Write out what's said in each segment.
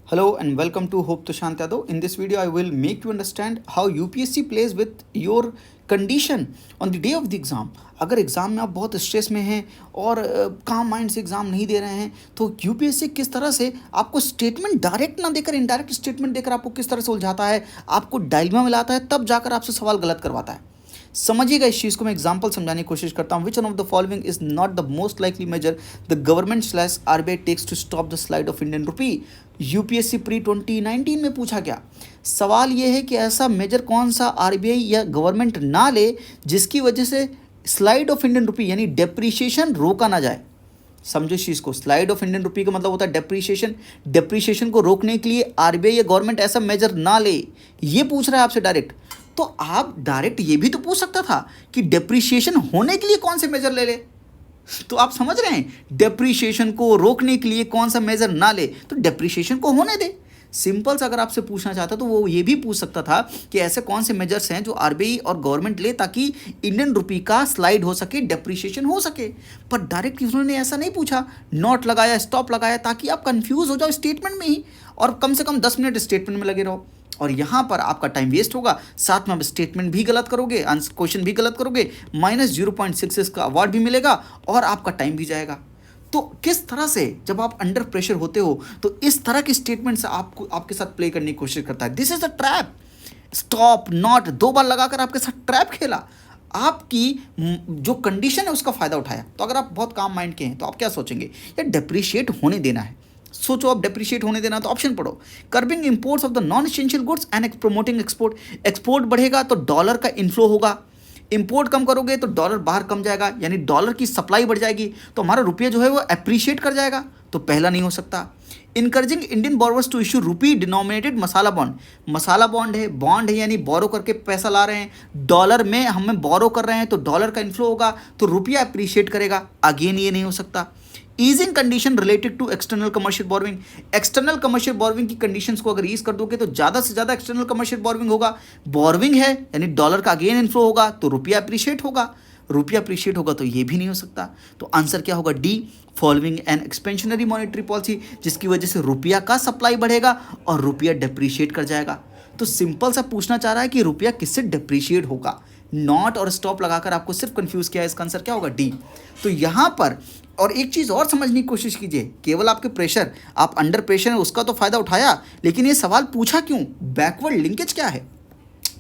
Hello and welcome to Hope Tushant Yadav. In this video, I will make you understand how UPSC plays with your condition on the day of the exam. अगर exam में आप बहुत stress में हैं और काम mind से exam नहीं दे रहे हैं तो यूपीएससी किस तरह से आपको स्टेटमेंट डायरेक्ट ना देकर इनडायरेक्ट स्टेटमेंट देकर आपको किस तरह से उलझाता है, आपको डायलेमा में लाता है, तब जाकर आपसे सवाल गलत करवाता है। समझिएगा इस चीज़ को। मैं एग्जांपल समझाने की कोशिश करता हूँ। Which one of the following is not the most likely measure the government slash RBI takes to stop the slide of Indian rupee. UPSC pre 2019 में पूछा गया। सवाल ये है कि ऐसा मेजर कौन सा आरबीआई या गवर्नमेंट ना ले जिसकी वजह से स्लाइड ऑफ इंडियन रुपी यानी डेप्रीशिएशन रोका ना जाए। समझो इस चीज़ को। स्लाइड ऑफ इंडियन रुपी का मतलब होता है डेप्रीशिएशन। डेप्रीशिएशन को रोकने के लिए आरबीआई या गवर्नमेंट ऐसा मेजर ना ले, ये पूछ रहा है आपसे डायरेक्ट। तो आप डायरेक्ट ये भी तो पूछ सकता था कि डेप्रीशिएशन होने के लिए कौन से मेजर ले ले। तो आप समझ रहे हैं, डेप्रीशिएशन को रोकने के लिए कौन सा मेजर ना ले, तो डेप्रीशिएशन को होने दे। सिंपल से अगर आपसे पूछना चाहता तो वो ये भी पूछ सकता था कि ऐसे कौन से मेजर्स हैं जो आरबीआई और गवर्नमेंट ले ताकि इंडियन रुपी का स्लाइड हो सके, डेप्रीशिएशन हो सके। पर डायरेक्ट उन्होंने ऐसा नहीं पूछा, नॉट लगाया, स्टॉप लगाया, ताकि आप कंफ्यूज हो जाओ स्टेटमेंट में ही और कम से कम 10 मिनट स्टेटमेंट में लगे रहो। और यहाँ पर आपका टाइम वेस्ट होगा, साथ में आप स्टेटमेंट भी गलत करोगे, आंसर क्वेश्चन भी गलत करोगे, -0.66 का अवार्ड भी मिलेगा और आपका टाइम भी जाएगा। तो किस तरह से जब आप अंडर प्रेशर होते हो तो इस तरह के स्टेटमेंट से आपको आपके साथ प्ले करने की कोशिश करता है। This is a trap. Stop, not 2 बार लगाकर आपके साथ ट्रैप खेला, आपकी जो कंडीशन है उसका फ़ायदा उठाया। तो अगर आप बहुत काम माइंड के हैं तो आप क्या सोचेंगे, यार डेप्रीशिएट होने देना है। सोचो आप डेप्रीशिएट होने देना, तो ऑप्शन पढ़ो। Curbing imports of the non essential goods and promoting export. Export बढ़ेगा तो डॉलर का इनफ्लो होगा, इंपोर्ट कम करोगे तो डॉलर बाहर कम जाएगा, यानी डॉलर की सप्लाई बढ़ जाएगी तो हमारा रुपया जो है वो एप्रिशिएट कर जाएगा। तो पहला नहीं हो सकता। Encouraging Indian borrowers to issue rupee denominated masala bond. Masala bond है यानी बोरो करके पैसा ला रहे हैं, डॉलर में हमें बोरो कर रहे हैं तो डॉलर का इन्फ्लो होगा तो रुपया एप्रिशिएट करेगा। अगेन ये नहीं हो सकता। Easing condition related to external commercial borrowing. External commercial borrowing की कंडीशंस को अगर ईज कर दोगे तो ज़्यादा से ज़्यादा एक्सटर्नल कमर्शियल बोरोइंग होगा। बोरोइंग है यानी डॉलर का अगेन इन्फ्लो होगा तो रुपया अप्रिशिएट होगा। रुपया अप्रिशिएट होगा तो ये भी नहीं हो सकता। तो आंसर क्या होगा, D, following an expansionary monetary policy, जिसकी वजह से रुपया का सप्लाई बढ़ेगा और रुपया डेप्रीशिएट कर जाएगा। तो सिंपल सा पूछना चाह रहा है कि रुपया किससे डेप्रीशिएट होगा। नॉट और स्टॉप लगाकर आपको सिर्फ कंफ्यूज किया है। इसका आंसर क्या होगा, डी। तो यहाँ पर और एक चीज़ और समझने की कोशिश कीजिए, केवल आपके प्रेशर, आप अंडर प्रेशर है उसका तो फायदा उठाया, लेकिन ये सवाल पूछा क्यों, बैकवर्ड लिंकेज क्या है।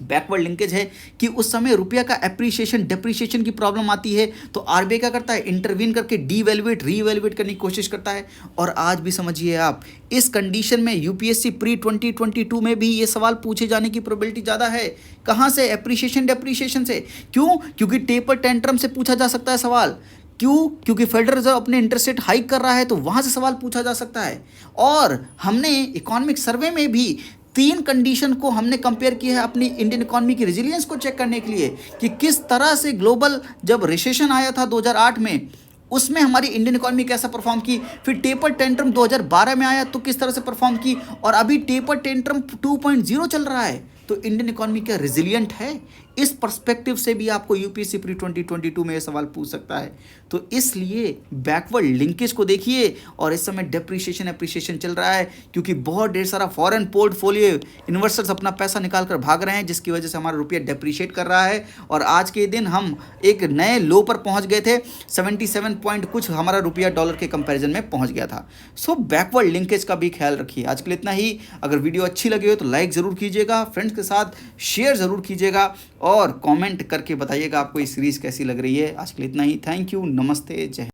बैकवर्ड लिंकेज है कि उस समय रुपया का एप्रिशिएशन डेप्रिशिएशन की प्रॉब्लम आती है तो आरबीआई क्या करता है, इंटरवीन करके डीवैल्यूएट रीवैल्यूएट करने की कोशिश करता है। और आज भी समझिए आप, इस कंडीशन में यूपीएससी प्री 2022 में भी ये सवाल पूछे जाने की प्रोबेबिलिटी ज़्यादा है। कहाँ से, एप्रिशिएशन डेप्रिशिएशन से। क्यों, क्योंकि टेपर टेंट्रम से पूछा जा सकता है सवाल। क्यों, क्योंकि फेडरल रिजर्व अपने इंटरेस्ट रेट हाइक कर रहा है तो वहाँ से सवाल पूछा जा सकता है। और हमने इकोनॉमिक सर्वे में भी 3 कंडीशन को हमने कंपेयर किया है अपनी इंडियन इकोनॉमी की रेजिलियंस को चेक करने के लिए कि किस तरह से ग्लोबल जब रिसेशन आया था 2008 में, उसमें हमारी इंडियन इकोनॉमी कैसा परफॉर्म की। फिर टेपर टेंट्रम 2012 में आया तो किस तरह से परफॉर्म की, और अभी टेपर टेंट्रम 2.0 चल रहा है तो इंडियन इकोनॉमी क्या रेजिलियंट है। इस पर्सपेक्टिव से भी आपको यूपीएससी प्री 2022 में ये सवाल पूछ सकता है। तो इसलिए बैकवर्ड लिंकेज को देखिए। और इस समय डेप्रीशिएशन एप्रिशिएशन चल रहा है क्योंकि बहुत ढेर सारा फॉरेन पोर्टफोलियो इन्वेस्टर्स अपना पैसा निकाल कर भाग रहे हैं, जिसकी वजह से हमारा रुपया डेप्रीशिएट कर रहा है। और आज के दिन हम एक नए लो पर पहुंच गए थे, 77 पॉइंट कुछ हमारा रुपया डॉलर के कंपेरिजन में पहुंच गया था। सो बैकवर्ड लिंकेज का भी ख्याल रखिए। आज के लिए इतना ही। अगर वीडियो अच्छी लगी हो तो लाइक ज़रूर कीजिएगा, फ्रेंड्स के साथ शेयर ज़रूर कीजिएगा और कमेंट करके बताइएगा आपको ये सीरीज़ कैसी लग रही है। आज के लिए इतना ही। थैंक यू, नमस्ते, जय हिंद।